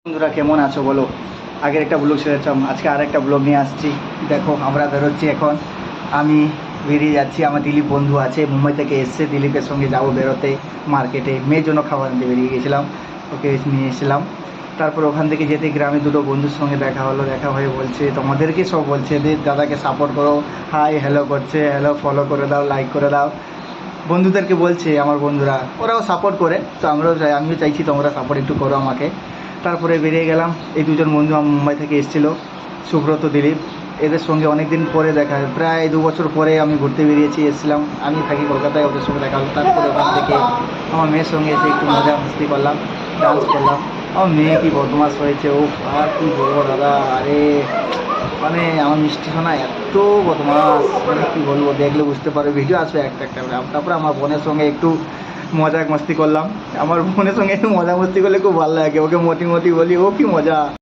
বন্ধুরা কেমন আছো বলো। আগের একটা ব্লগ ছেড়েছিলাম, আজকে আর একটা ব্লগ নিয়ে আসছি। দেখো আমরা বেরোচ্ছি এখন, আমি বেরিয়ে যাচ্ছি। আমার দিলীপ বন্ধু আছে, মুম্বাই থেকে এসছে। দিলীপের সঙ্গে যাবো বেরোতে মার্কেটে, মেয়ের জন্য খাবার আনতে বেরিয়ে গেছিলাম, ওকে নিয়ে এসেছিলাম। তারপর ওখান থেকে যেতে গ্রামে দুটো বন্ধুর সঙ্গে দেখা হলো। দেখা হয়ে বলছে তোমাদেরকে সব বলছে যে দাদাকে সাপোর্ট করো, হাই হ্যালো করছে, হ্যালো ফলো করে দাও, লাইক করে দাও। বন্ধুদেরকে বলছে, আমার বন্ধুরা ওরাও সাপোর্ট করে, তো আমিও চাইছি তোমরা সাপোর্ট একটু করো আমাকে। তারপরে বেরিয়ে গেলাম। এই দুজন বন্ধু আমার মুম্বাই থেকে এসেছিলো, সুব্রত, দিলীপ। এদের সঙ্গে অনেক দিন পরে দেখা, প্রায় 2 বছর পরে আমি ঘুরতে বেরিয়েছি, এসেছিলাম। আমি থাকি কলকাতায়, ওদের সঙ্গে দেখা হলো। তারপরে ওখান থেকে আমার মেয়ের সঙ্গে এসে একটু মজা মস্তি করলাম, ডান্স করলাম। আমার মেয়ে কি বদমাস হয়েছে, ও আর কী বলবো দাদা। আরে মানে আমার মিষ্টি সোনা এত বদমাস, মানে কী বলবো, দেখলে বুঝতে পারবে, ভিডিও আসবে একটা একটা করে। তারপরে আমার বোনের সঙ্গে একটু মজা মস্তি করলাম। আমার বোনের সঙ্গে একটু মজা মস্তি করলে খুব ভালো লাগে, ওকে মতি মতি বলি, ও কি মজা।